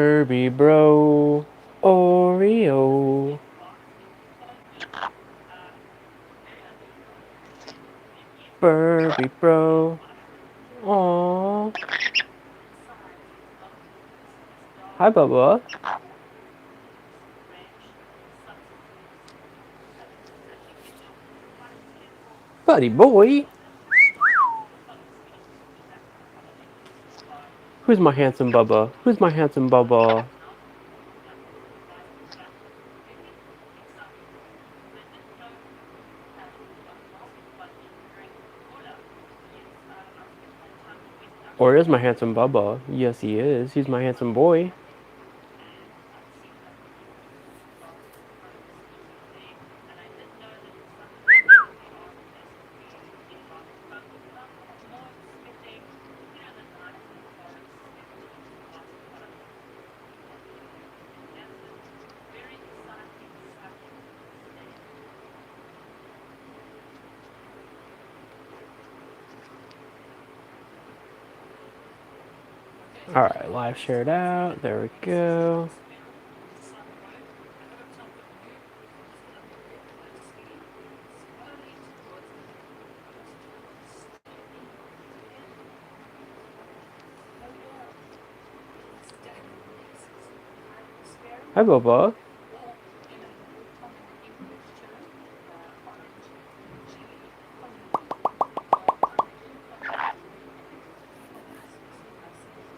Furby bro, Oreo. Furby bro. Aww. Hi, Bubba. Buddy boy. Who's my handsome Bubba? Who's my handsome Bubba? Or is my handsome Bubba? Yes, he is. He's my handsome boy. Alright, live shared out. There we go. Hi, Bubba.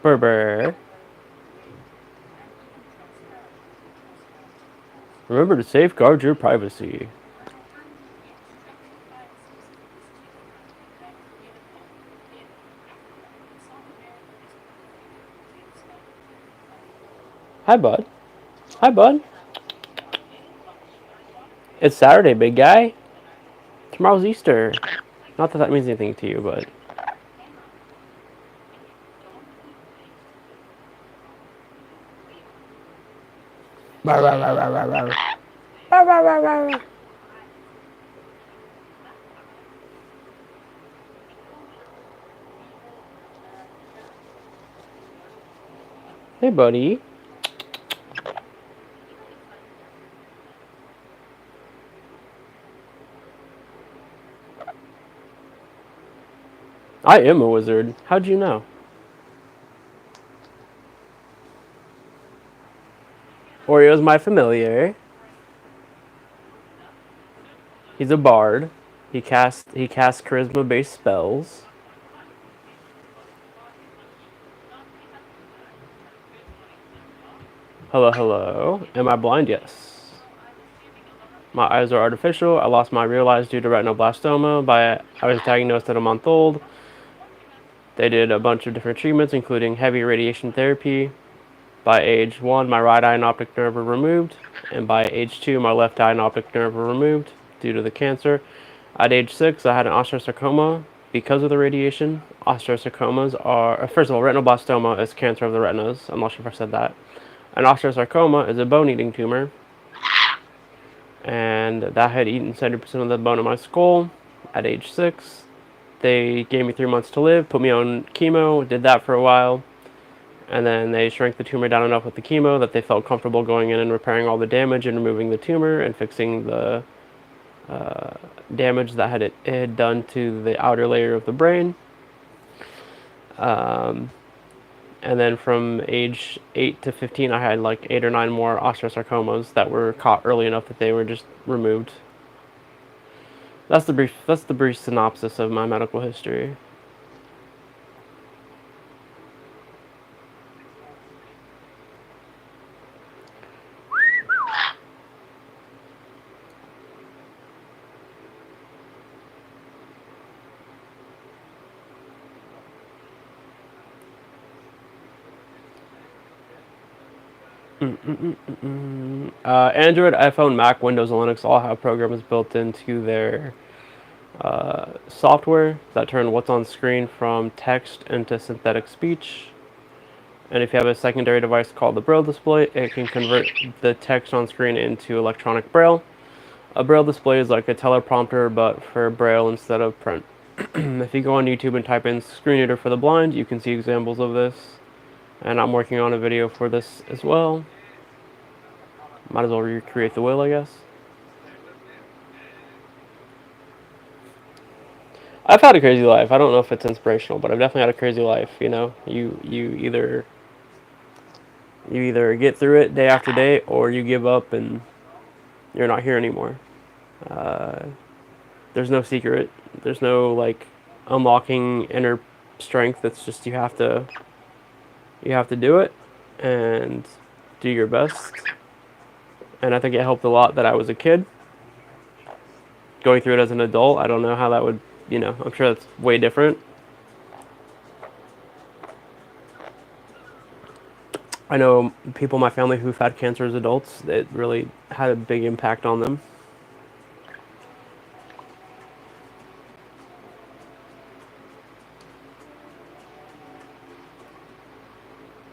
Berber. Remember to safeguard your privacy. Hi, bud. Hi, bud. It's Saturday, big guy. Tomorrow's Easter. Not that that means anything to you, but... Hey, buddy. I am a wizard. How'd you know? Oreo's my familiar. He's a bard. He casts charisma-based spells. Hello, hello. Am I blind? Yes. My eyes are artificial. I lost my real eyes due to retinoblastoma. I was diagnosed at a month old. They did a bunch of different treatments, including heavy radiation therapy. By age 1, my right eye and optic nerve were removed, and by age 2, my left eye and optic nerve were removed due to the cancer. At age 6, I had an osteosarcoma because of the radiation. Osteosarcomas are, first of all, retinoblastoma is cancer of the retinas. I'm not sure if I said that. An osteosarcoma is a bone-eating tumor, and that had eaten 70% of the bone in my skull at age 6. They gave me 3 months to live, put me on chemo, did that for a while, and then they shrank the tumor down enough with the chemo that they felt comfortable going in and repairing all the damage and removing the tumor and fixing the damage that it had done to the outer layer of the brain. And then from age 8 to 15, I had like 8 or 9 more osteosarcomas that were caught early enough that they were just removed. That's the brief synopsis of my medical history. Android, iPhone, Mac, Windows, and Linux all have programs built into their software that turn what's on screen from text into synthetic speech. And if you have a secondary device called the Braille display, it can convert the text on screen into electronic Braille. A Braille display is like a teleprompter, but for Braille instead of print. If you go on YouTube and type in screen reader for the blind, you can see examples of this. And I'm working on a video for this as well. Might as well recreate the wheel, I guess. I've had a crazy life. I don't know if it's inspirational, but I've definitely had a crazy life. You know, you either get through it day after day, or you give up and you're not here anymore. Uh, there's no secret. There's no like unlocking inner strength. It's just you have to do it and do your best. And I think it helped a lot that I was a kid. Going through it as an adult, I don't know how that would, I'm sure that's way different. I know people in my family who've had cancer as adults. It really had a big impact on them.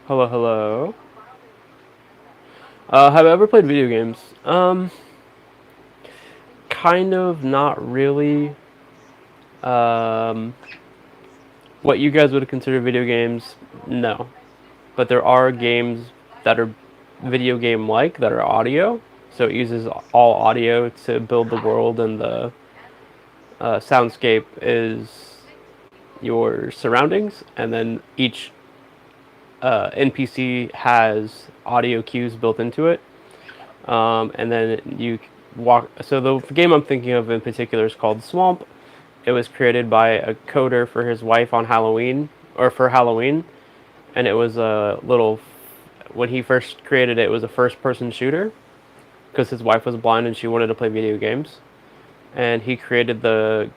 Hello, hello. Have I ever played video games? Kind of, not really. Um, what you guys would consider video games, no. But there are games that are video game-like, that are audio. So it uses all audio to build the world, and the soundscape is your surroundings, and then each NPC has audio cues built into it. And then you walk. So the game I'm thinking of in particular is called Swamp. It was created by a coder for his wife on Halloween, or for Halloween, and it was a little. When he first created it, it was a first-person shooter because his wife was blind and she wanted to play video games, and he created the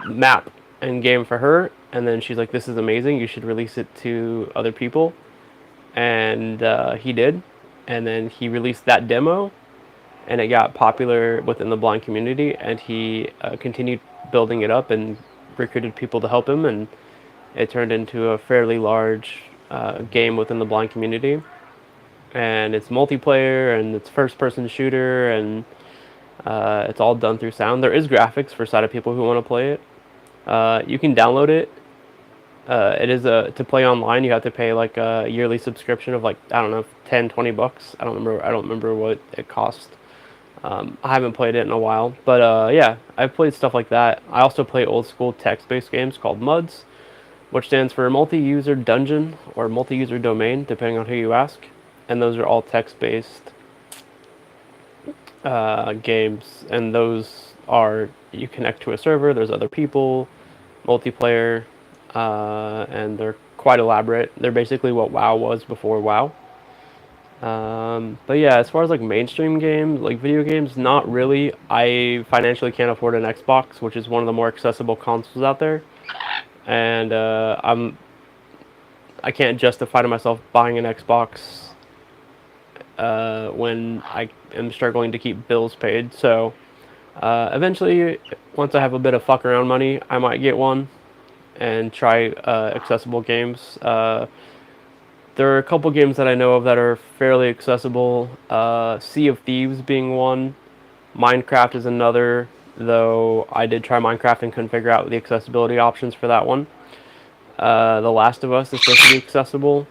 map and game for her, and then she's like, "This is amazing. You should release it to other people," and he did, and then he released that demo, and it got popular within the blind community, and he continued building it up and recruited people to help him, and it turned into a fairly large game within the blind community. And it's multiplayer, and it's first-person shooter, and it's all done through sound. There is graphics for sighted people who want to play it. You can download it. It is to play online. You have to pay like a yearly subscription of like, I don't know, 10, 20 bucks. I don't remember what it cost. I haven't played it in a while, but yeah, I've played stuff like that. I also play old school text-based games called MUDs, which stands for multi-user dungeon or multi-user domain, depending on who you ask. And those are all text-based games, and those are, you connect to a server. There's other people, multiplayer, and they're quite elaborate. They're basically what WoW was before WoW. But yeah, as far as like mainstream games, like video games, not really. I financially can't afford an Xbox, which is one of the more accessible consoles out there, and I can't justify to myself buying an Xbox when I am struggling to keep bills paid. So eventually, once I have a bit of fuck around money, I might get one and try accessible games. There are a couple games that I know of that are fairly accessible. Sea of Thieves being one. Minecraft is another, though I did try Minecraft and couldn't figure out the accessibility options for that one. The Last of Us is supposed to be accessible.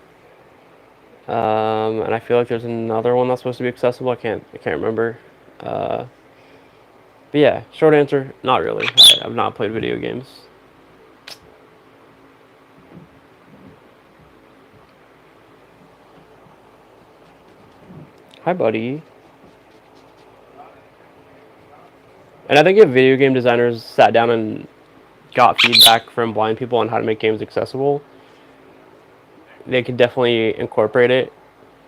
And I feel like there's another one that's supposed to be accessible. I can't remember. But yeah, short answer, not really. I've not played video games. Hi, buddy. And I think if video game designers sat down and got feedback from blind people on how to make games accessible, they could definitely incorporate it.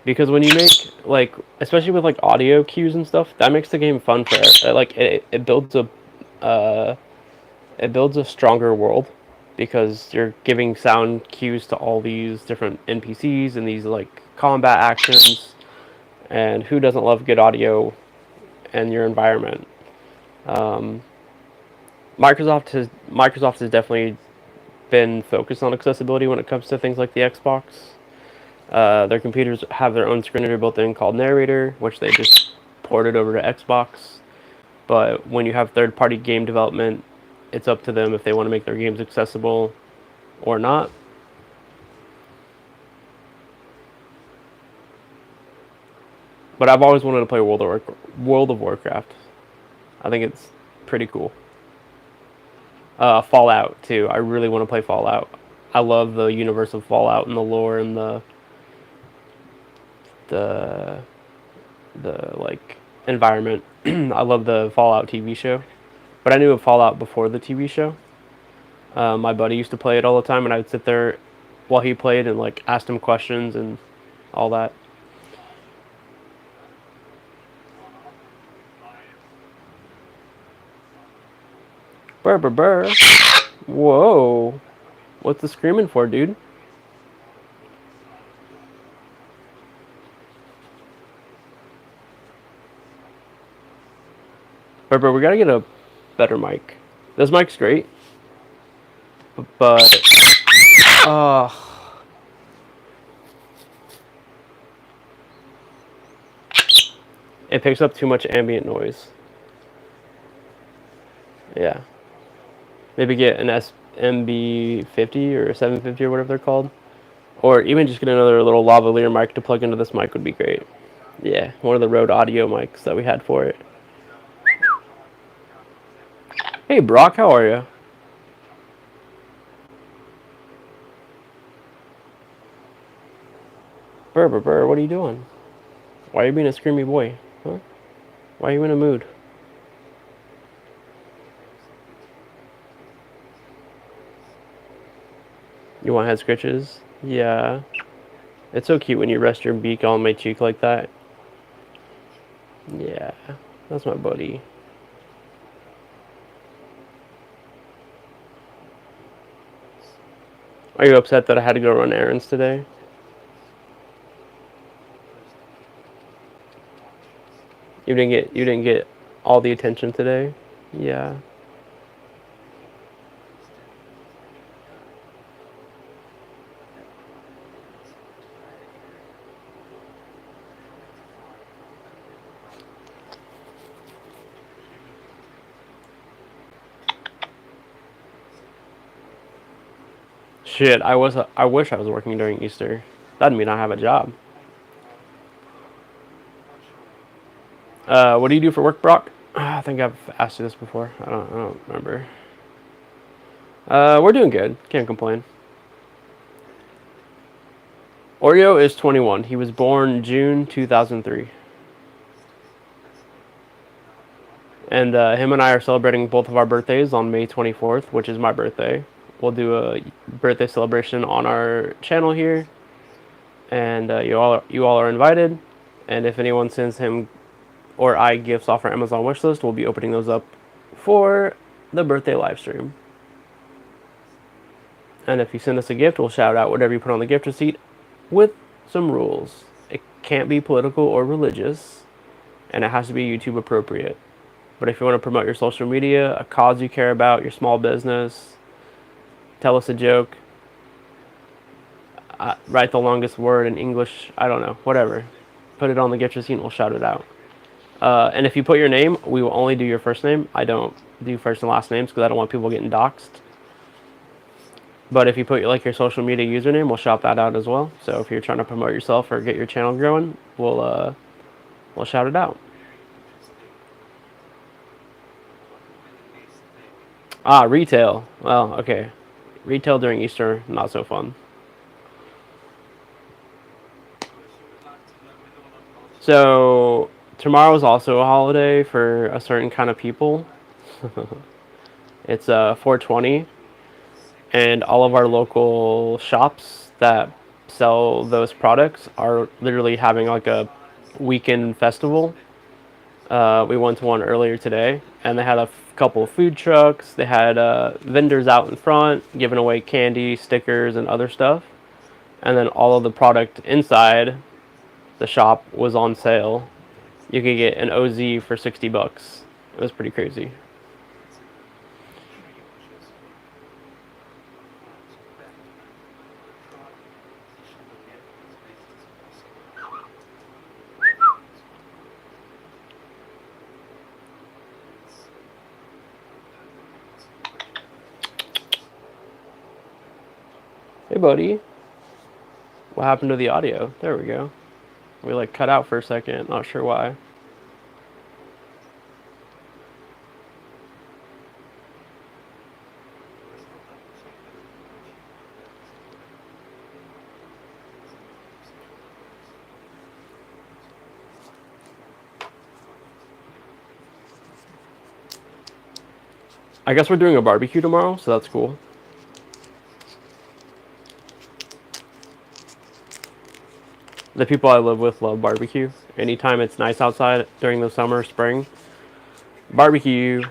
Because when you make, like, especially with like audio cues and stuff, that makes the game fun for like it builds a stronger world, because you're giving sound cues to all these different NPCs and these like combat actions, and who doesn't love good audio in your environment? Um, Microsoft has definitely been focused on accessibility when it comes to things like the Xbox. Their computers have their own screen reader built in called Narrator, which they just ported over to Xbox. But when you have third-party game development, it's up to them if they want to make their games accessible or not. But I've always wanted to play World of Warcraft. I think it's pretty cool. Fallout too. I really want to play Fallout. I love the universe of Fallout and the lore and the like environment. I love the Fallout TV show, but I knew of Fallout before the TV show. My buddy used to play it all the time, and I'd sit there while he played and like asked him questions and all that. Burr burr burr. Whoa. What's the screaming for, dude? Burr burr, we gotta get a better mic. This mic's great, but uh, it picks up too much ambient noise. Yeah. Maybe get an SMB50 or 750 or whatever they're called. Or even just get another little lavalier mic to plug into this mic would be great. Yeah, one of the Rode audio mics that we had for it. Hey Brock, how are you? Burr, burr, burr, what are you doing? Why are you being a screamy boy? Huh? Why are you in a mood? You want head scratches? Yeah. It's so cute when you rest your beak on my cheek like that. Yeah, that's my buddy. Are you upset that I had to go run errands today? You didn't get all the attention today? Yeah. Shit, I wish I was working during Easter. That'd mean I have a job. What do you do for work, Brock? I think I've asked you this before. I don't remember. We're doing good. Can't complain. Oreo is 21. He was born June 2003. And him and I are celebrating both of our birthdays on May 24th, which is my birthday. We'll do a birthday celebration on our channel here, and you all are invited. And if anyone sends him or I gifts off our Amazon wishlist, we'll be opening those up for the birthday live stream. And if you send us a gift, we'll shout out whatever you put on the gift receipt with some rules. It can't be political or religious, and it has to be YouTube appropriate. But if you want to promote your social media, a cause you care about, your small business, tell us a joke, write the longest word in English, I don't know, whatever. Put it on the gift receipt and we'll shout it out. And if you put your name, we will only do your first name. I don't do first and last names because I don't want people getting doxxed. But if you put like your social media username, we'll shout that out as well. So if you're trying to promote yourself or get your channel growing, we'll shout it out. Retail. Well, okay. Retail during Easter, not so fun. So tomorrow is also a holiday for a certain kind of people. It's 420, and all of our local shops that sell those products are literally having like a weekend festival. We went to one earlier today, and they had a couple of food trucks. They had vendors out in front giving away candy, stickers, and other stuff. And then all of the product inside the shop was on sale. You could get an OZ for $60. It was pretty crazy. Hey, buddy. What happened to the audio? There we go. We like cut out for a second. Not sure why. I guess we're doing a barbecue tomorrow, so that's cool. The people I live with love barbecue. Anytime it's nice outside during the summer, spring, barbecue.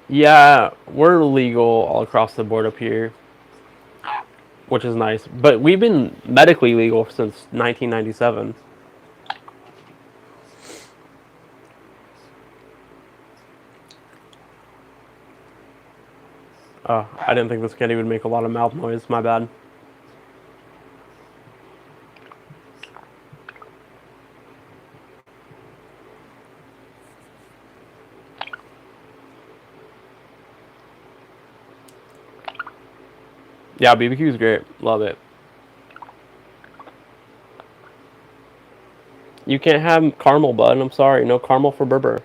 Yeah, we're legal all across the board up here, which is nice. But we've been medically legal since 1997. Oh, I didn't think this candy would make a lot of mouth noise. My bad. Yeah, BBQ is great. Love it. You can't have caramel, bud. I'm sorry. No caramel for Berber.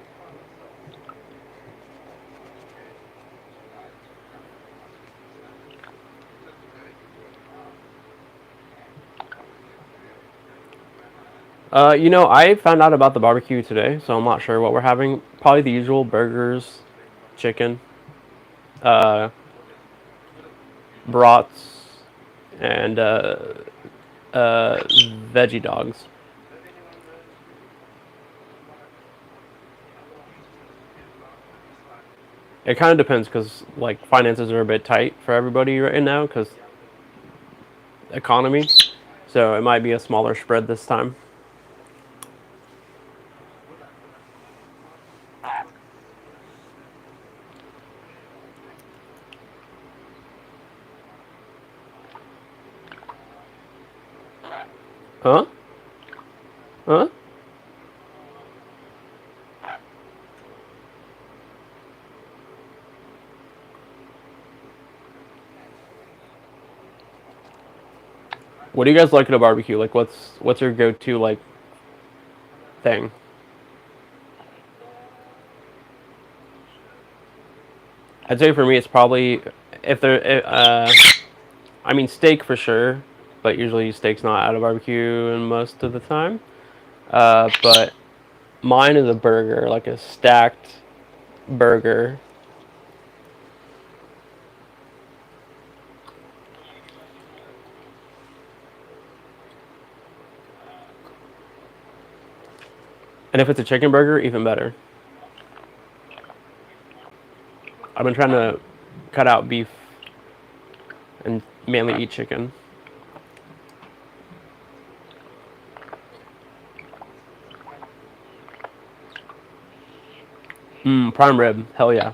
I found out about the barbecue today, so I'm not sure what we're having. Probably the usual burgers, chicken, uh, brats, and veggie dogs. It kind of depends because like finances are a bit tight for everybody right now because economy. So it might be a smaller spread this time. Huh? Huh? What do you guys like at a barbecue? Like, what's your go-to like thing? I'd say for me, it's probably if there. I mean, steak for sure, but usually steak's not at a barbecue most of the time. But mine is a burger, like a stacked burger. And if it's a chicken burger, even better. I've been trying to cut out beef and mainly eat chicken. Prime rib, hell yeah.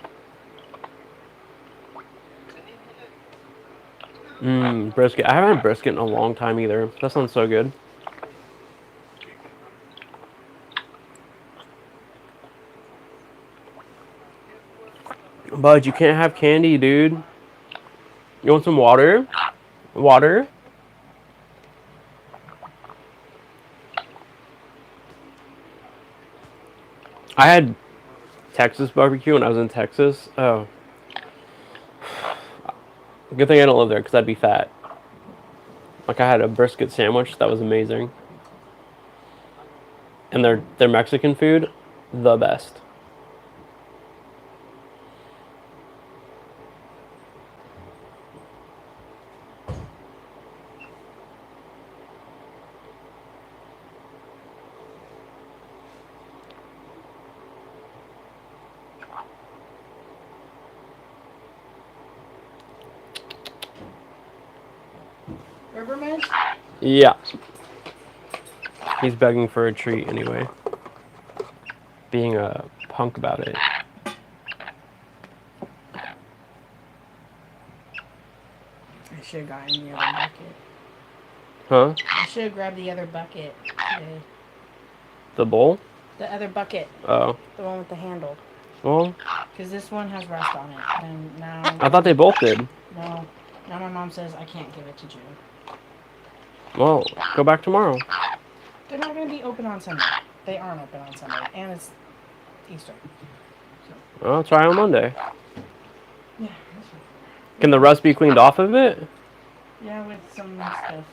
Brisket. I haven't had brisket in a long time either. That sounds so good. Bud, you can't have candy, dude. You want some water? Water? I had Texas barbecue when I was in Texas. Oh, good thing I don't live there because I'd be fat. Like I had a brisket sandwich that was amazing, and their Mexican food, the best. Riverman? Yeah, he's begging for a treat anyway. Being a punk about it. should have gotten the other bucket. Huh? I should have grabbed the other bucket today. The bowl? The other bucket. Oh. The one with the handle. Well, Because this one has rust on it. And now... I thought they both did. No. Now my mom says I can't give it to June. Well, go back tomorrow. They're not going to be open on Sunday. They aren't open on Sunday. And it's Easter. So. I'll try on Monday. Yeah. Can the rust be cleaned off of it? Yeah, with some stuff.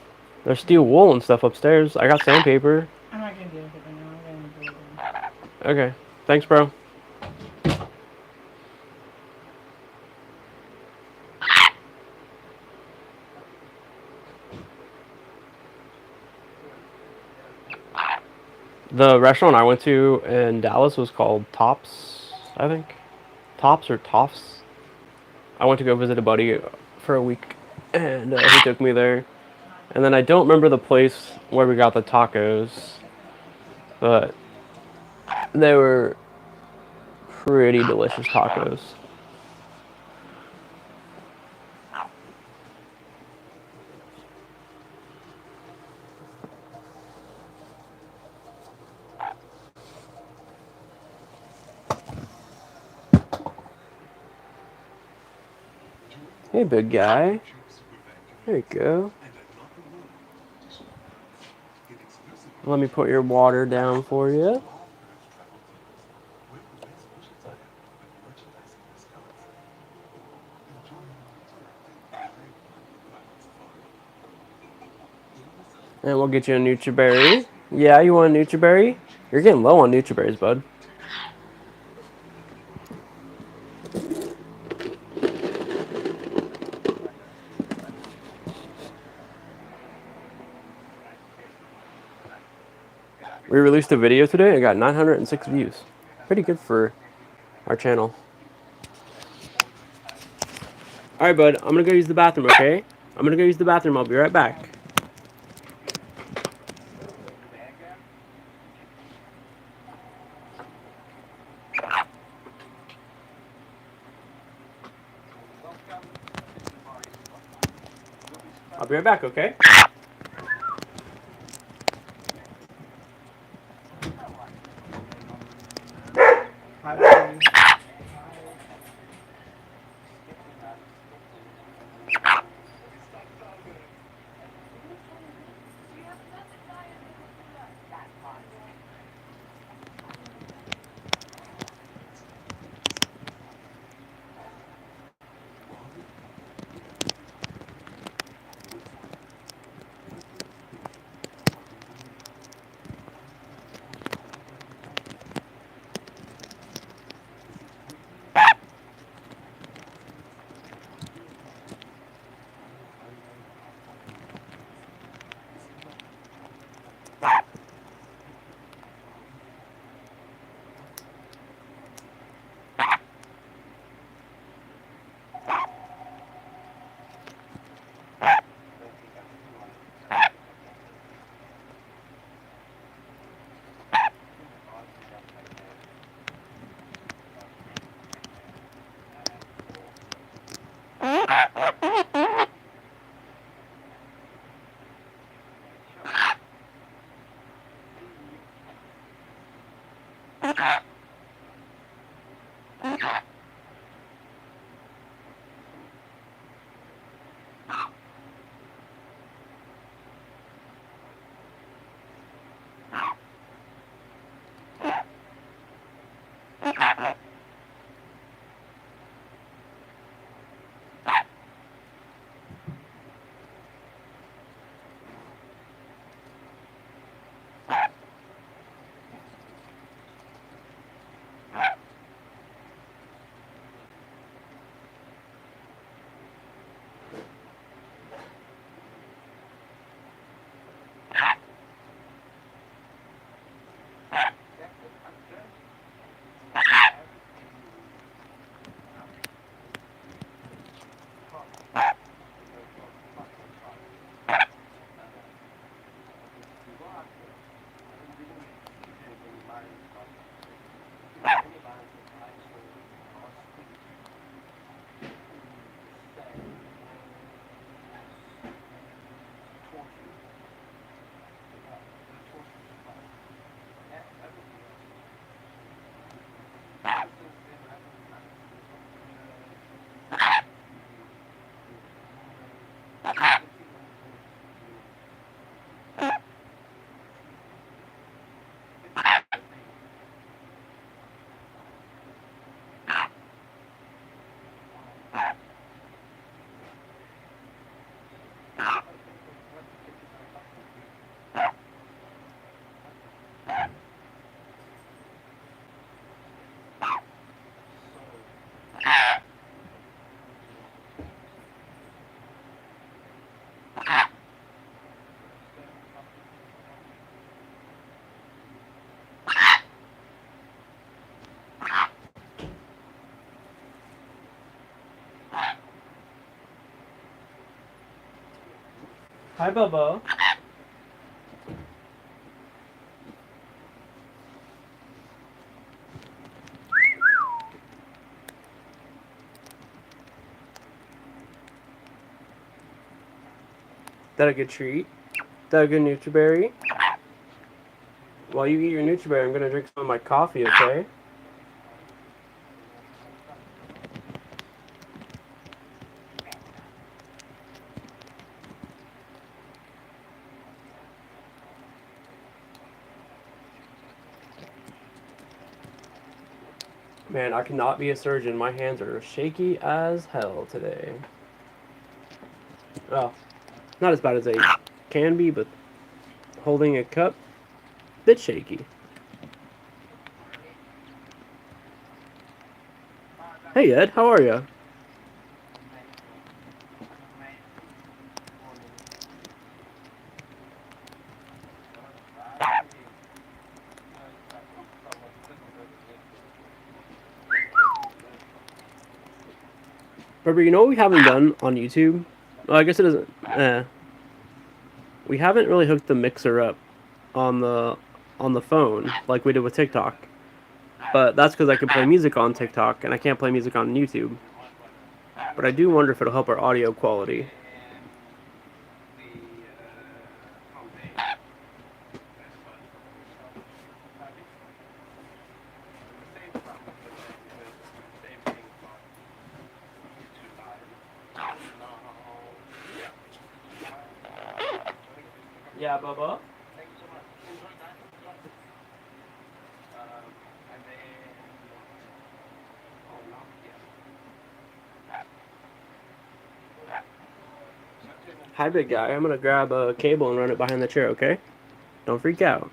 There's steel wool and stuff upstairs. I got sandpaper. I'm not going to deal with it right now. I'm going to do it. Okay. Thanks, bro. The restaurant I went to in Dallas was called Tops, I think. Tops or Toffs. I went to go visit a buddy for a week, and he took me there. And then I don't remember the place where we got the tacos, but they were pretty delicious tacos. Hey, big guy. There you go. Let me put your water down for you. And we'll get you a Nutriberry. Yeah, you want a Nutriberry? You're getting low on Nutriberries, bud. We released a video today. I got 906 views. Pretty good for our channel. Alright, bud. I'm going to go use the bathroom, okay? I'm going to go use the bathroom. I'll be right back. I'll be right back, okay? Hi, Bubba. That a good treat? That a good Nutriberry? While you eat your Nutriberry, I'm gonna drink some of my coffee, okay? Man, I cannot be a surgeon. My hands are shaky as hell today. Well, not as bad as they can be, but holding a cup, bit shaky. Hey Ed, how are you? Remember, you know what we haven't done on YouTube? Well, I guess it doesn't. We haven't really hooked the mixer up on the phone like we did with TikTok. But that's because I can play music on TikTok and I can't play music on YouTube. But I do wonder if it'll help our audio quality. Yeah, Bubba. Hi, big guy. I'm gonna grab a cable and run it behind the chair, okay? Don't freak out.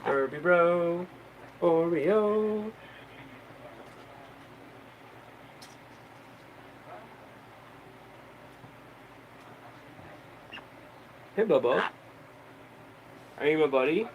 Derby bro, Oreo. Hey, Bubba. Are you my buddy?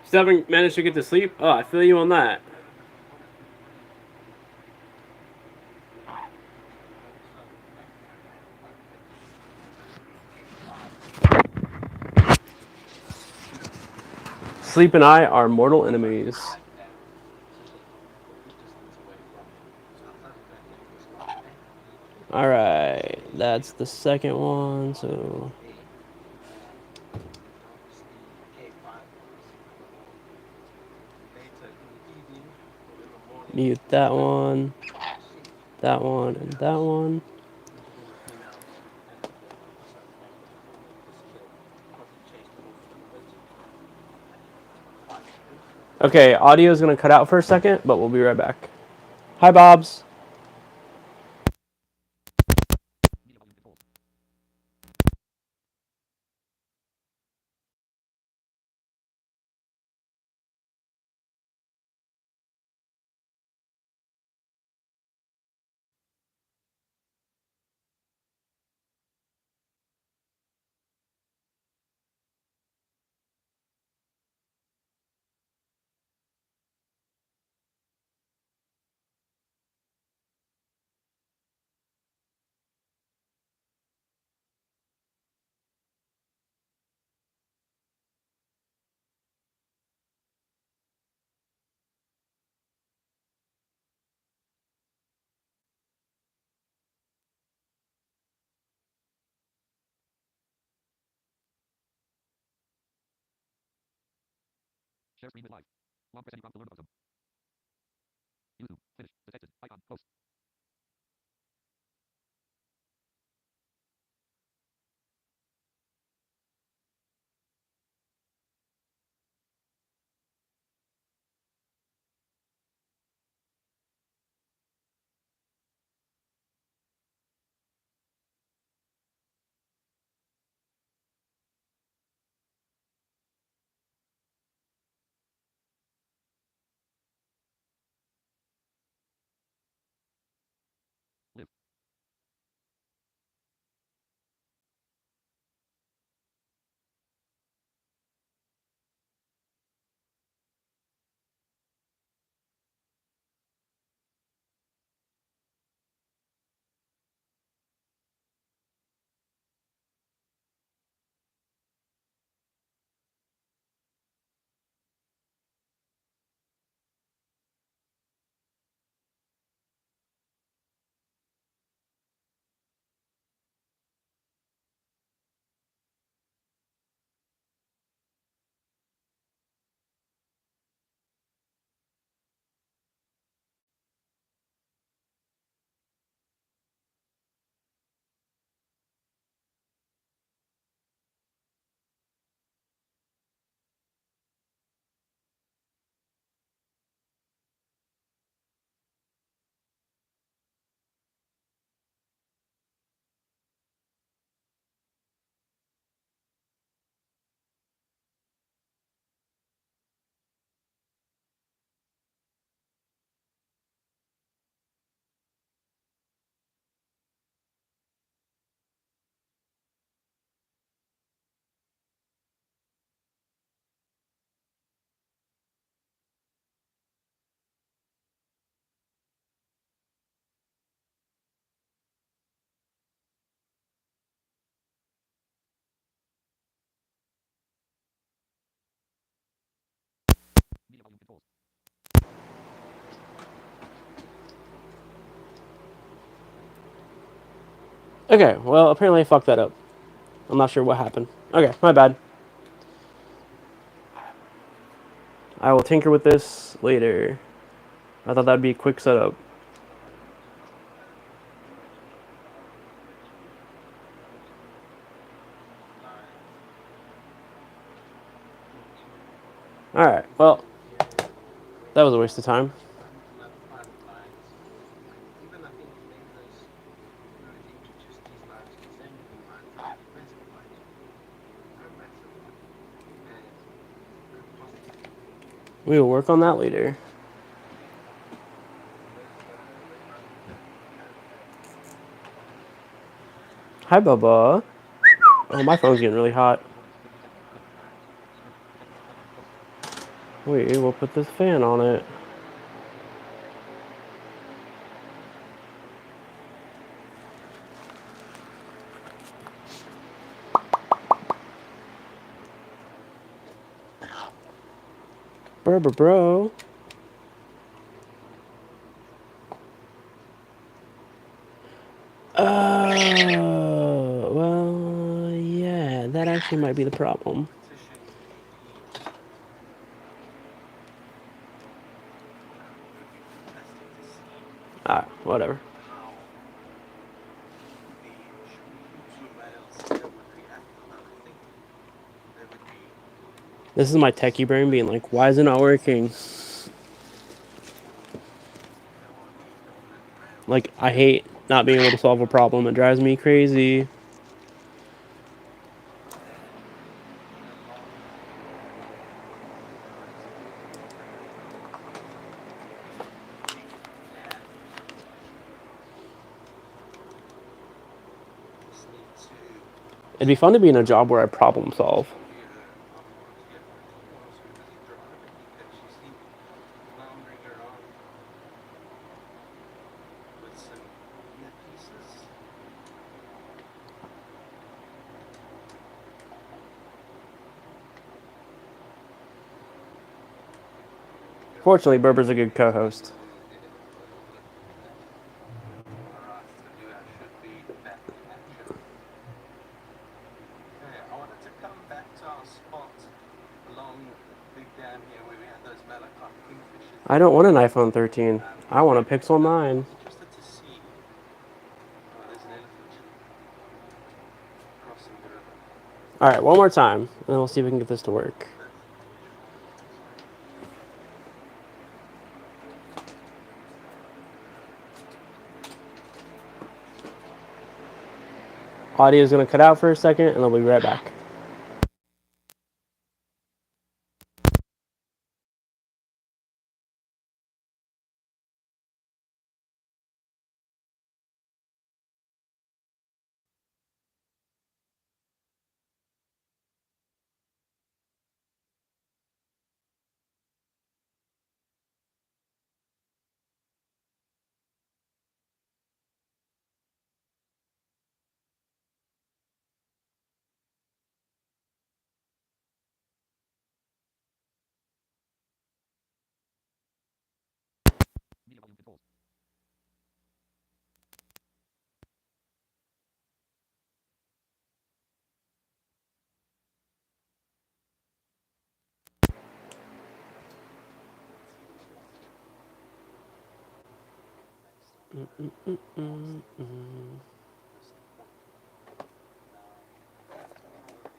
Still haven't managed to get to sleep? Oh, I feel you on that. Sleep and I are mortal enemies. Alright, that's the second one, so mute that one, and that one. Okay, audio is going to cut out for a second, but we'll be right back. Hi, Bobs. Okay, well, apparently I fucked that up. I'm not sure what happened. Okay, my bad. I will tinker with this later. I thought that'd be a quick setup. Alright, well, that was a waste of time. We will work on that later. Hi, Bubba. Oh, my phone's getting really hot. Wait, we'll put this fan on it. Bro. Well, yeah, that actually might be the problem. Alright, whatever. This is my techie brain being like, why is it not working? Like, I hate not being able to solve a problem. It drives me crazy. It'd be fun to be in a job where I problem solve. Fortunately, Berber's a good co-host. I don't want an iPhone 13. I want a Pixel 9. Alright, one more time, and then we'll see if we can get this to work. Audio is going to cut out for a second, and I'll be right back.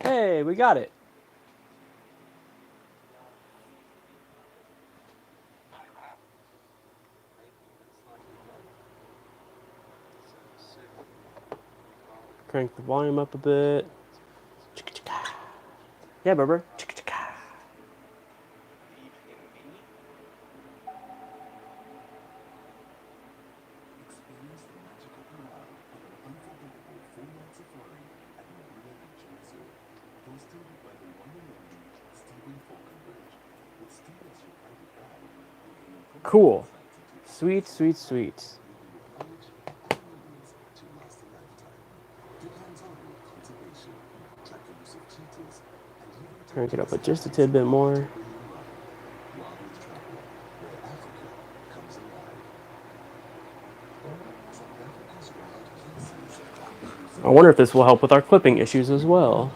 Hey, we got it. Crank the volume up a bit. Yeah, Berber. Cool. Sweet, sweet, sweet. Crank it up just a tidbit more. I wonder if this will help with our clipping issues as well.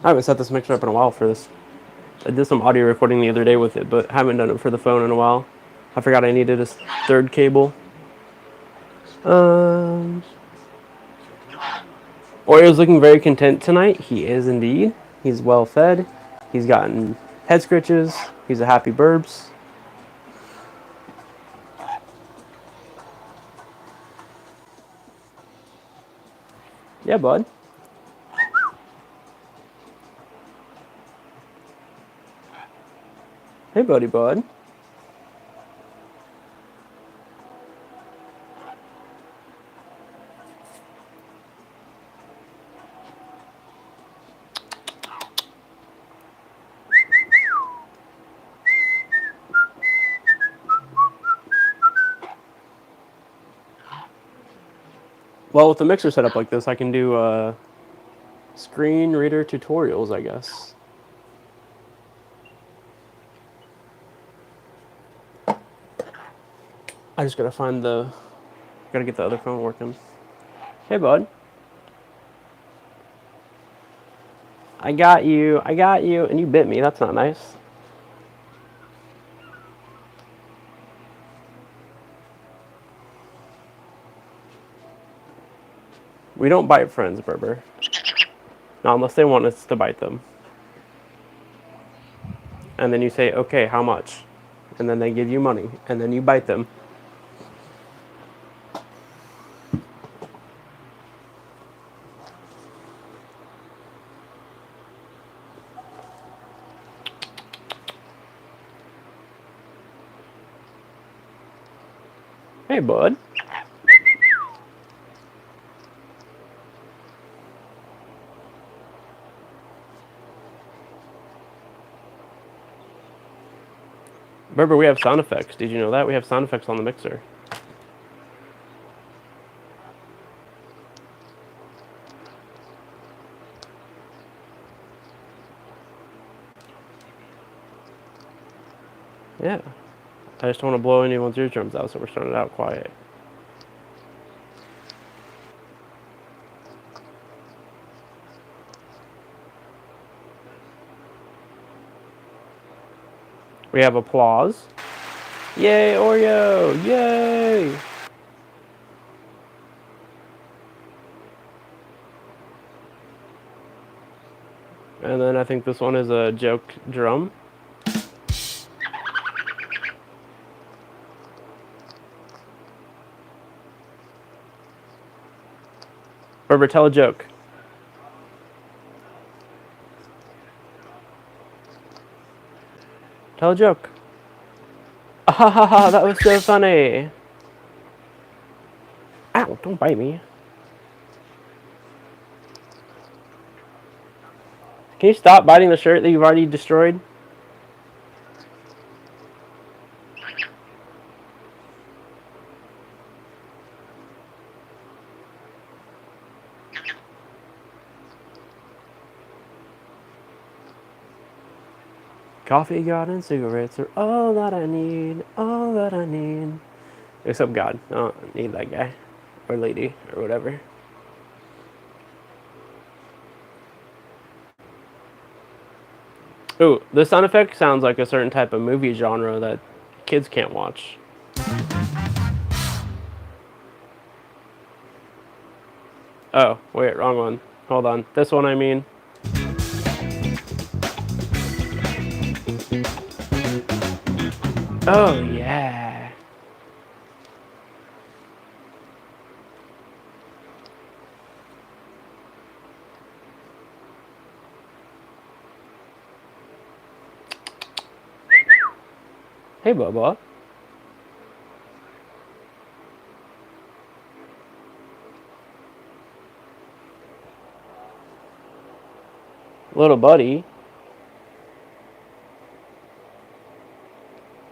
I haven't set this mixer up in a while for this. I did some audio recording the other day with it, but haven't done it for the phone in a while. I forgot I needed a third cable. Oreo's looking very content tonight. He is indeed. He's well fed. He's gotten head scratches. He's a happy burbs. Yeah, bud. Hey, buddy, bud. Well, with the mixer set up like this, I can do screen reader tutorials, I guess. I just gotta gotta get the other phone working. Hey, bud. I got you, and you bit me. That's not nice. We don't bite friends, Berber. Not unless they want us to bite them. And then you say, okay, how much? And then they give you money, and then you bite them. Hey, bud. Berber, we have sound effects. Did you know that? We have sound effects on the mixer. Yeah. I just don't want to blow anyone's eardrums out, so we're starting it out quiet. We have applause. Yay, Oreo! Yay! And then I think this one is a joke drum. Berber, tell a joke. Tell a joke. Ah ha ha ha, that was so funny. Ow, don't bite me. Can you stop biting the shirt that you've already destroyed? Coffee, God, and cigarettes are all that I need, all that I need. Except God. I don't need that guy. Or lady, or whatever. Ooh, the sound effect sounds like a certain type of movie genre that kids can't watch. Oh, wait, wrong one. Hold on. This one, I mean. Oh, yeah. Hey, Bubba. Little buddy.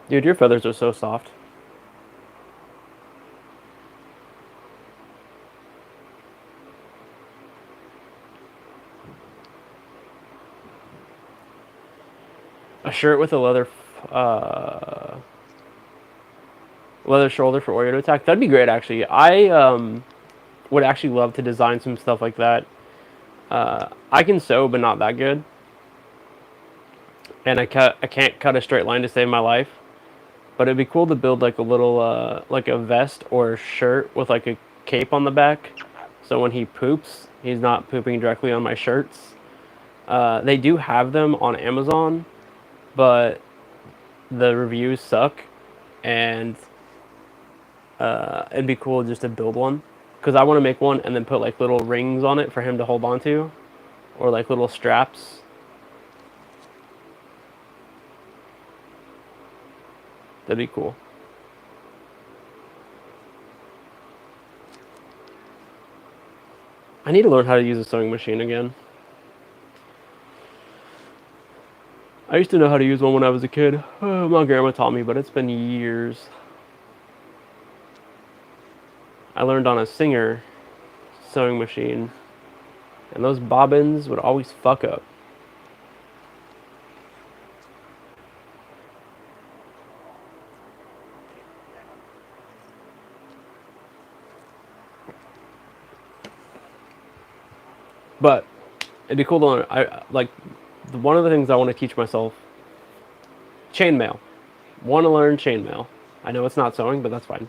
Dude, your feathers are so soft. A shirt with a leather shoulder for Oreo to attack. That'd be great, actually. I would actually love to design some stuff like that. I can sew, but not that good. And I can't cut a straight line to save my life. But it'd be cool to build like a little like a vest or a shirt with like a cape on the back, so when he poops, he's not pooping directly on my shirts. They do have them on Amazon, but the reviews suck, and it'd be cool just to build one, because I want to make one and then put like little rings on it for him to hold on to, or like little straps. That'd be cool. I need to learn how to use a sewing machine again. I used to know how to use one when I was a kid. My grandma taught me, but it's been years. I learned on a Singer sewing machine, and those bobbins would always fuck up. But it'd be cool to learn. I like one of the things I want to teach myself. Chainmail. Want to learn chainmail. I know it's not sewing, but that's fine.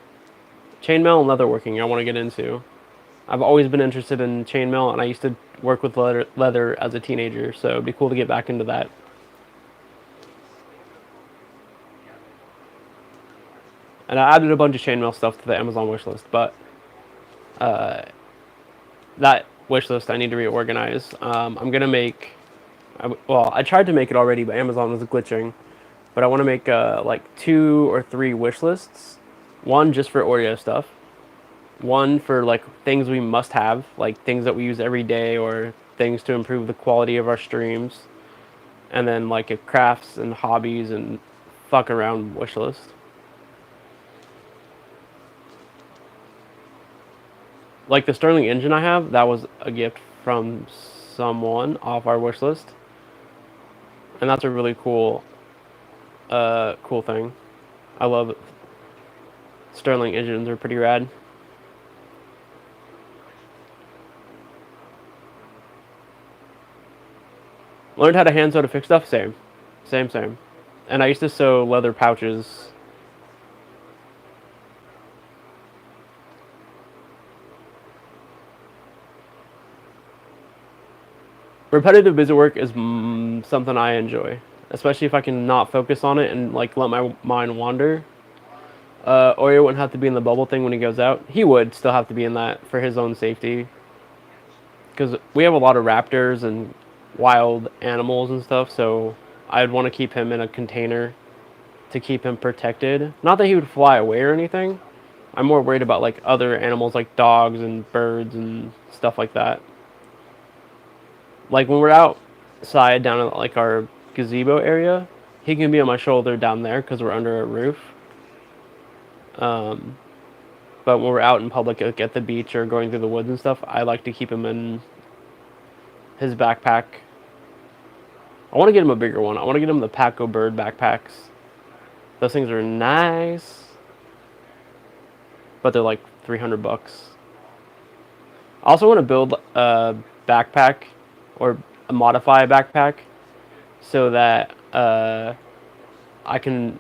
Chainmail and leatherworking I want to get into. I've always been interested in chainmail, and I used to work with leather as a teenager, so it'd be cool to get back into that. And I added a bunch of chainmail stuff to the Amazon wishlist, but that wishlist I need to reorganize. I'm gonna make. Well, I tried to make it already, but Amazon was glitching. But I want to make like 2 or 3 wish lists. One just for Oreo stuff. One for like things we must have, like things that we use every day or things to improve the quality of our streams. And then like a crafts and hobbies and fuck around wish list. Like the Sterling engine I have, that was a gift from someone off our wish list. And that's a really cool thing. I love it. Sterling engines are pretty rad. Learned how to hand sew to fix stuff? Same. And I used to sew leather pouches. Repetitive busy work is something I enjoy, especially if I can not focus on it and like let my mind wander. Oreo wouldn't have to be in the bubble thing when he goes out. He would still have to be in that for his own safety, because we have a lot of raptors and wild animals and stuff. So I'd want to keep him in a container to keep him protected. Not that he would fly away or anything. I'm more worried about like other animals like dogs and birds and stuff like that. Like when we're outside down in like our gazebo area, he can be on my shoulder down there because we're under a roof. But when we're out in public, like at the beach or going through the woods and stuff, I like to keep him in his backpack. I want to get him a bigger one. I want to get him the Paco Bird backpacks. Those things are nice, but they're like $300. I also want to build a backpack or modify a backpack so that I can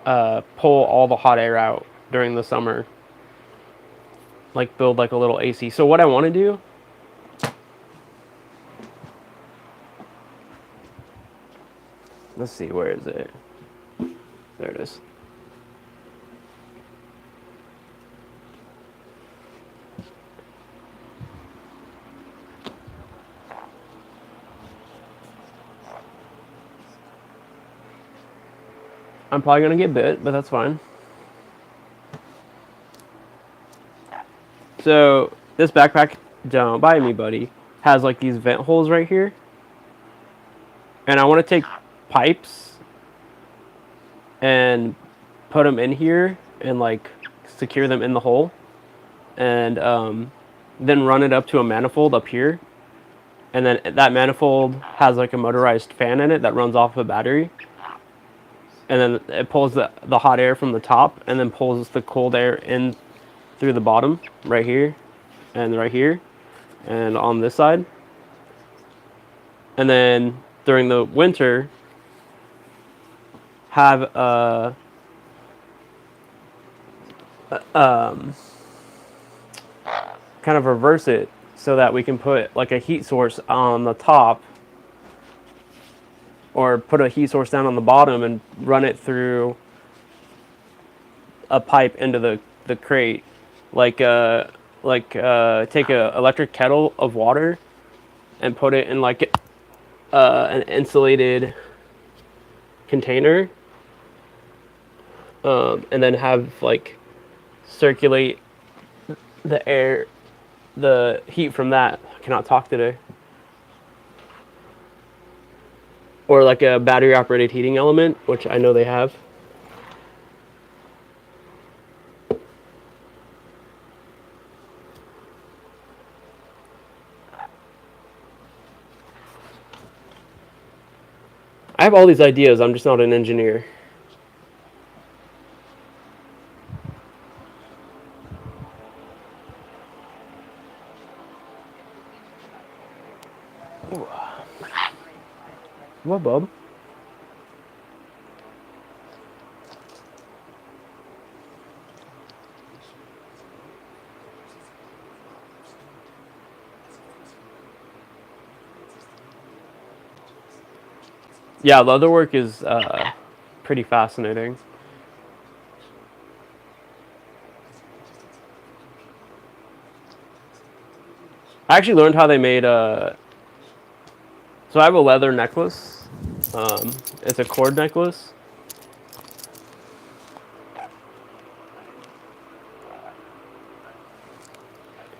pull all the hot air out during the summer. Like build like a little AC. So what I want to do, let's see, where is it? There it is. I'm probably gonna get bit, but that's fine. So this backpack, don't buy me, buddy, has like these vent holes right here, and I want to take pipes and put them in here and like secure them in the hole, and then run it up to a manifold up here, and then that manifold has like a motorized fan in it that runs off a battery, and then it pulls the hot air from the top and then pulls the cold air in through the bottom right here and right here and on this side. And then during the winter have kind of reverse it so that we can put like a heat source on the top or put a heat source down on the bottom and run it through a pipe into the crate. Like take a electric kettle of water and put it in like an insulated container, and then have like circulate the air, the heat from that. I cannot talk today. Or like a battery operated heating element, which I know they have. I have all these ideas, I'm just not an engineer. What, bub? Yeah, leatherwork is pretty fascinating. I actually learned how they made so I have a leather necklace. It's a cord necklace.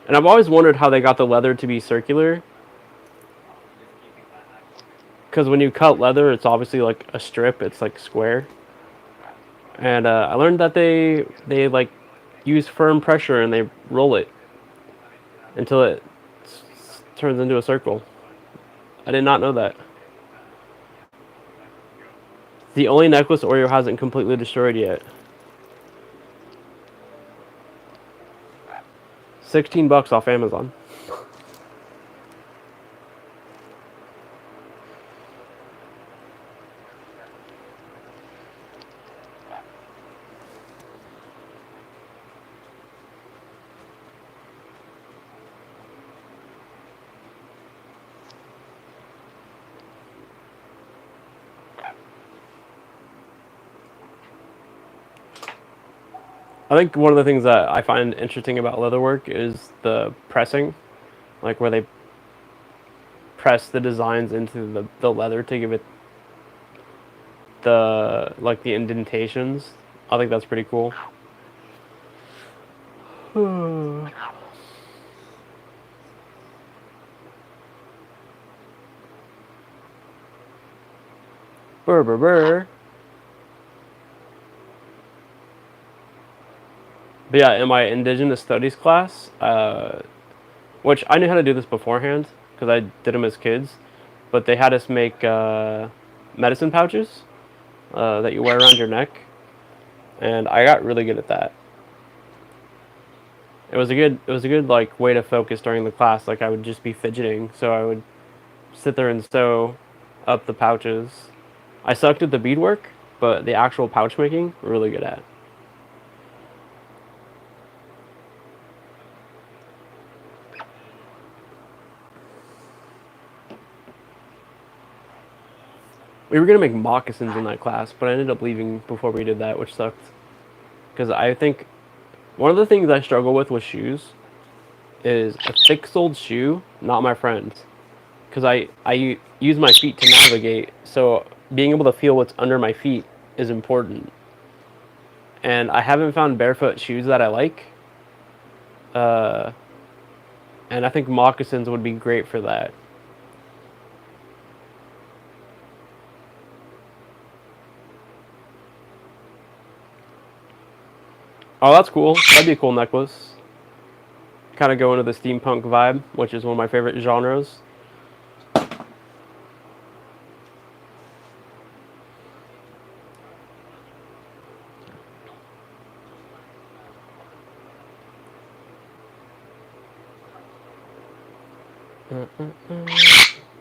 And I've always wondered how they got the leather to be circular. Because when you cut leather, it's obviously like a strip. It's like square. And I learned that they like use firm pressure and they roll it until it turns into a circle. I did not know that. The only necklace Oreo hasn't completely destroyed yet. $16 off Amazon. I think one of the things that I find interesting about leatherwork is the pressing, like where they press the designs into the leather to give it the indentations. I think that's pretty cool. Burr, burr, burr. But yeah, in my indigenous studies class, which I knew how to do this beforehand because I did them as kids, but they had us make medicine pouches that you wear around your neck, and I got really good at that. It was a good like way to focus during the class. Like I would just be fidgeting, so I would sit there and sew up the pouches. I sucked at the beadwork, but the actual pouch making, really good at. We were gonna make moccasins in that class, but I ended up leaving before we did that, which sucked. Because I think one of the things I struggle with shoes is a thick-soled shoe, not my friend. Because I use my feet to navigate, so being able to feel what's under my feet is important. And I haven't found barefoot shoes that I like. Uh, and I think moccasins would be great for that. Oh, that's cool. That'd be a cool necklace. Kind of go into the steampunk vibe, which is one of my favorite genres.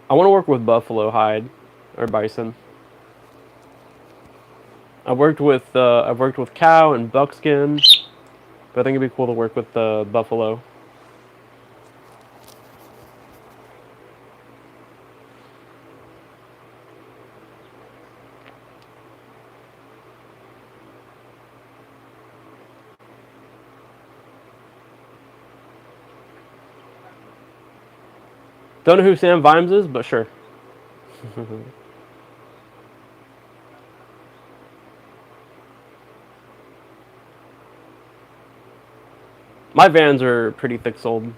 I want to work with buffalo hide or bison. I've worked with cow and buckskin, but I think it'd be cool to work with the buffalo. Don't know who Sam Vimes is, but sure. My Vans are pretty thick soled,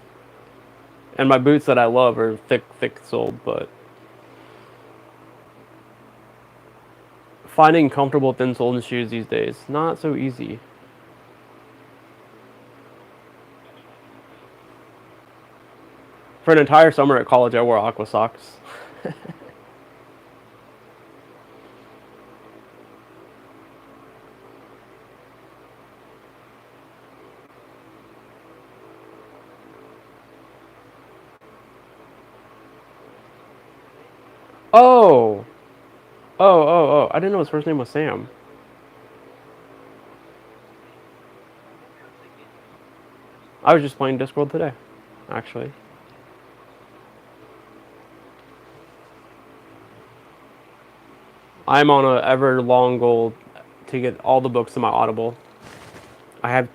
and my boots that I love are thick soled. But finding comfortable thin soled shoes these days not so easy. For an entire summer at college, I wore Aqua socks. Oh, oh! I didn't know his first name was Sam. I was just playing Discworld today, actually. I'm on a ever long goal to get all the books in my Audible. I have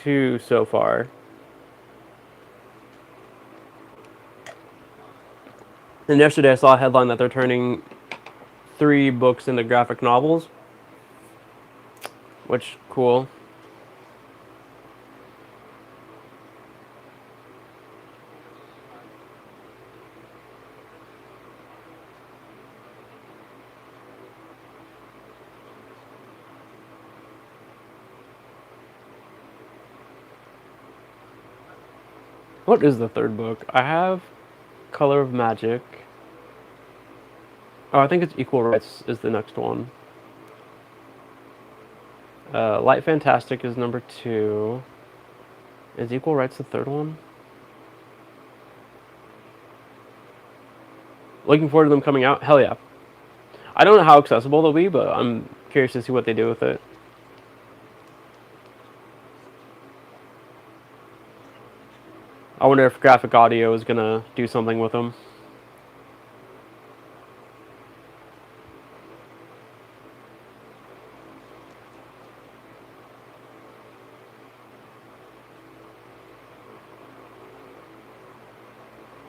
two so far. And yesterday I saw a headline that they're turning 3 books into graphic novels, which cool. What is the third book? I have Color of Magic. Oh, I think it's Equal Rights is the next one. Light Fantastic is number 2. Is Equal Rights the third one? Looking forward to them coming out. Hell yeah. I don't know how accessible they'll be, but I'm curious to see what they do with it. I wonder if Graphic Audio is gonna do something with them.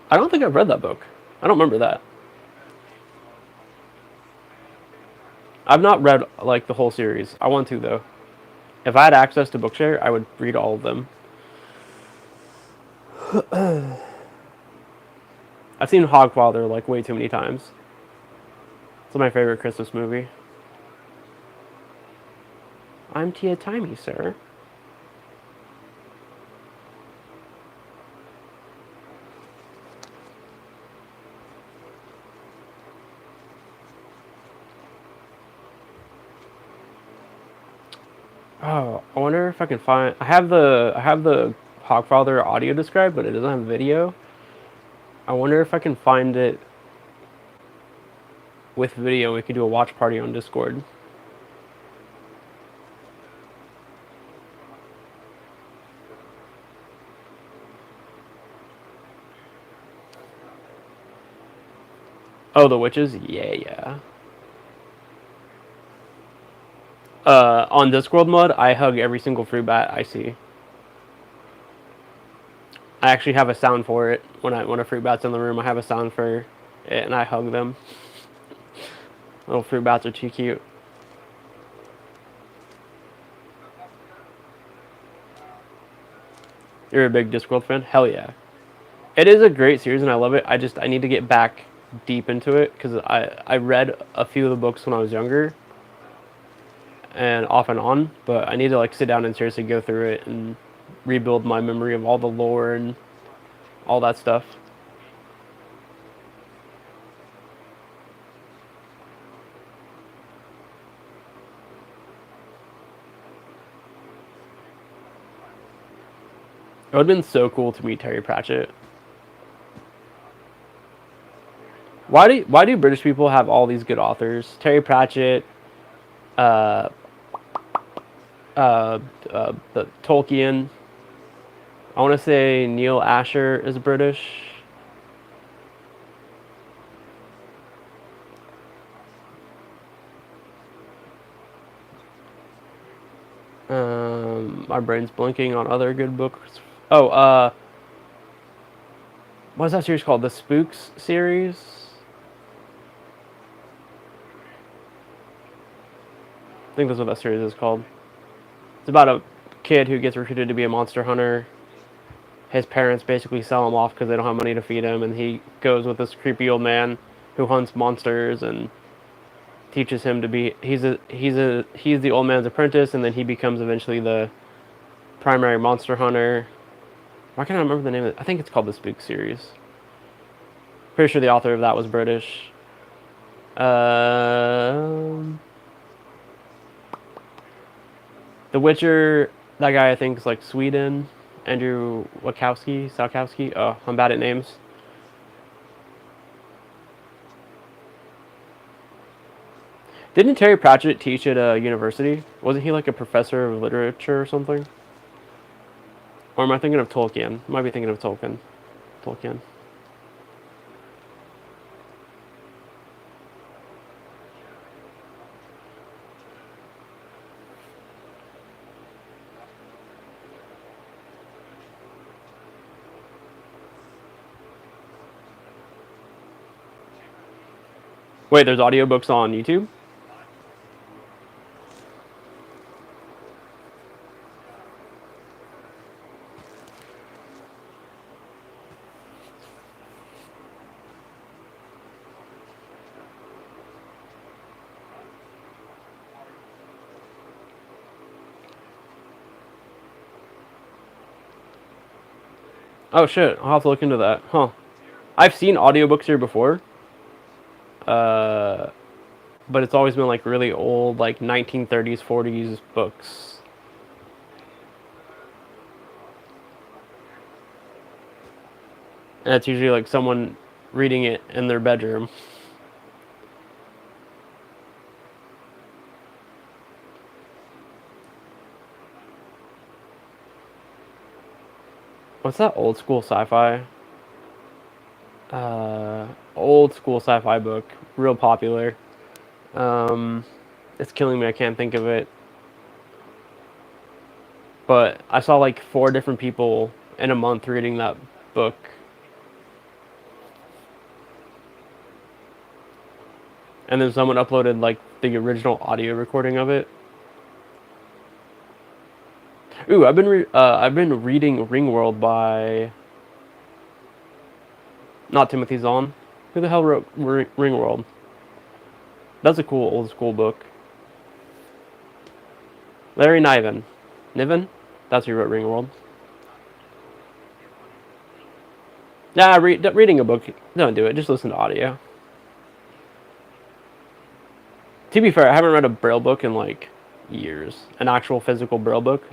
I don't think I've read that book. I don't remember that. I've not read like the whole series. I want to though. If I had access to Bookshare, I would read all of them. I've seen Hogfather like way too many times. It's my favorite Christmas movie. I'm Tia Timey, sir. Oh, I wonder if I can find. I have the Hogfather audio described, but it doesn't have video. I wonder if I can find it with video. We could do a watch party on Discord. Oh, the witches? Yeah, yeah. On Discworld mode, I hug every single fruit bat I see. I actually have a sound for it. When a fruit bat's in the room, I have a sound for it, and I hug them. Little fruit bats are too cute. You're a big Discworld fan? Hell yeah. It is a great series, and I love it. I need to get back deep into it because I read a few of the books when I was younger, and off and on. But I need to like sit down and seriously go through it and rebuild my memory of all the lore and all that stuff. It would have been so cool to meet Terry Pratchett. Why do British people have all these good authors? Terry Pratchett, uh, the Tolkien. I want to say Neil Asher is British. My brain's blinking on other good books. Oh, what's that series called? The Spooks series? I think that's what that series is called. It's about a kid who gets recruited to be a monster hunter. His parents basically sell him off because they don't have money to feed him, and he goes with this creepy old man who hunts monsters and teaches him to be. He's the old man's apprentice, and then he becomes eventually the primary monster hunter. Why can't I remember the name of it? I think it's called the Spook series. Pretty sure the author of that was British. The Witcher, that guy I think is like Sweden. Andrew Salkowski. Oh, I'm bad at names. Didn't Terry Pratchett teach at a university? Wasn't he like a professor of literature or something? Or am I thinking of Tolkien? I might be thinking of Tolkien. Tolkien. Wait, there's audiobooks on YouTube? Oh shit, I'll have to look into that. Huh. I've seen audiobooks here before. Uh, but it's always been like really old, like 1930s, 40s books. And it's usually like someone reading it in their bedroom. What's that old school sci-fi? Old school sci-fi book, real popular. Um, it's killing me. I can't think of it. But I saw like four different people in a month reading that book. And then someone uploaded like the original audio recording of it. Ooh, I've been reading Ringworld by not Timothy Zahn. Who the hell wrote Ringworld? That's a cool old school book. Larry Niven. Niven? That's who wrote Ringworld. Nah, reading a book, don't do it. Just listen to audio. To be fair, I haven't read a Braille book in like years. An actual physical Braille book.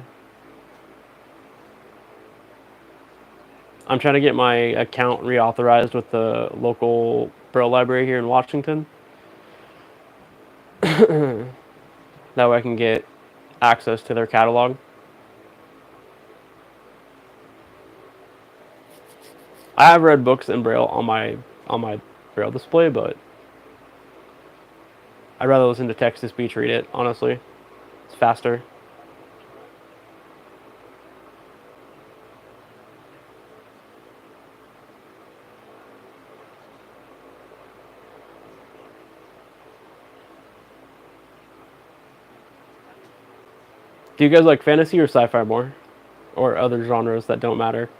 I'm trying to get my account reauthorized with the local Braille library here in Washington. That way I can get access to their catalog. I have read books in Braille on my Braille display, but I'd rather listen to text to speech read it, honestly. It's faster. Do you guys like fantasy or sci-fi more? Or other genres that don't matter?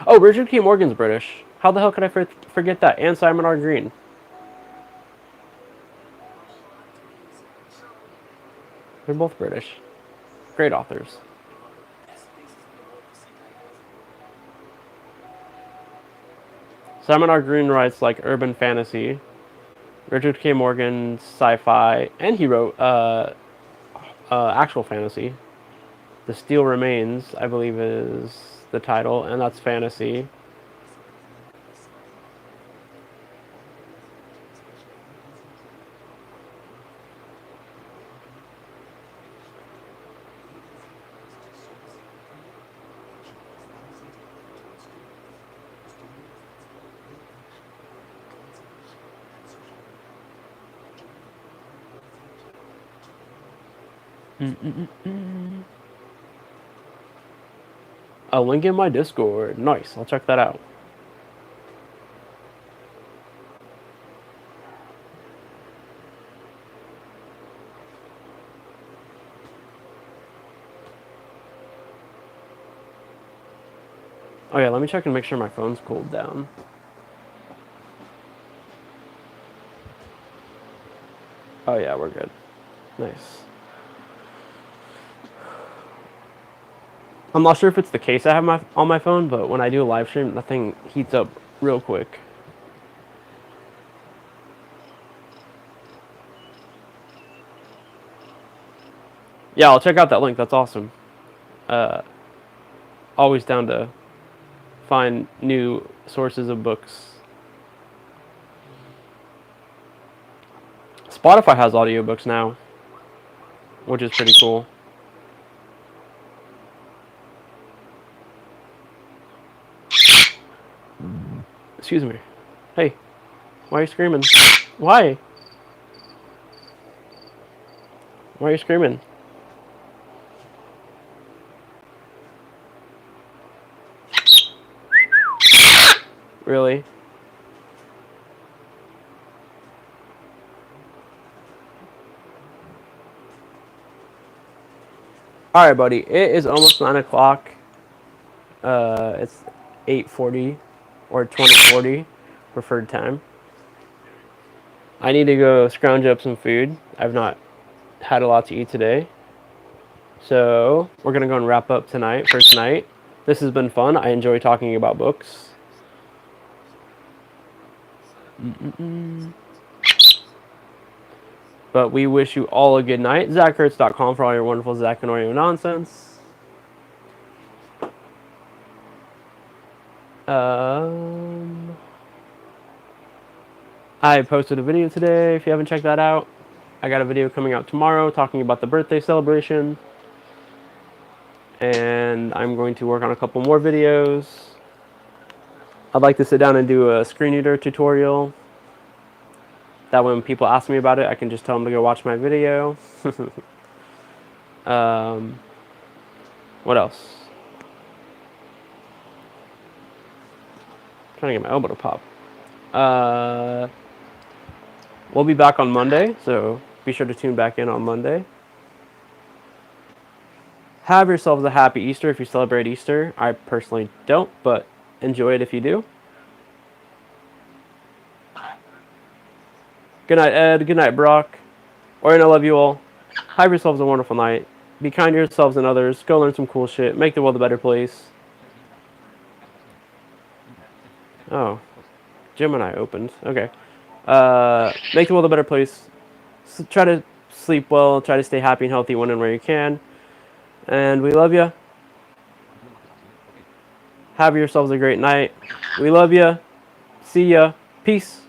Oh, Richard K. Morgan's British. How the hell could I forget that? And Simon R. Green. They're both British. Great authors. Simon R. Green writes like urban fantasy. Richard K. Morgan sci-fi, and he wrote actual fantasy. The Steel Remains, I believe, is the title, and that's fantasy. A link in my Discord. Nice. I'll check that out. Oh yeah, let me check and make sure my phone's cooled down. Oh yeah, we're good. Nice. I'm not sure if it's the case I have on my phone, but when I do a live stream, that thing heats up real quick. Yeah, I'll check out that link. That's awesome. Always down to find new sources of books. Spotify has audiobooks now, which is pretty cool. Excuse me. Hey, why are you screaming? Why? Why are you screaming? Really? Alright, buddy. It is almost 9 o'clock. It's 8:40 or 20:40 preferred time. I need to go scrounge up some food. I've not had a lot to eat today. So, we're going to go and wrap up tonight for tonight. This has been fun. I enjoy talking about books. But we wish you all a good night. ZachHertz.com for all your wonderful Zach and Oreo nonsense. I posted a video today. If you haven't checked that out, I got a video coming out tomorrow talking about the birthday celebration. and I'm going to work on a couple more videos. I'd like to sit down and do a screen reader tutorial. That when people ask me about it, I can just tell them to go watch my video. What else? I'm trying to get my elbow to pop. We'll be back on Monday, so be sure to tune back in on Monday. Have yourselves a happy Easter if you celebrate Easter. I personally don't, but enjoy it if you do. Good night, Ed. Good night, Brock. Orion, I love you all. Have yourselves a wonderful night. Be kind to yourselves and others. Go learn some cool shit. Make the world a better place. Oh. Gemini opened. Okay. Make the world a better place. Try to sleep well. Try to stay happy and healthy when and where you can. And we love you. Have yourselves a great night. We love you. See ya. Peace.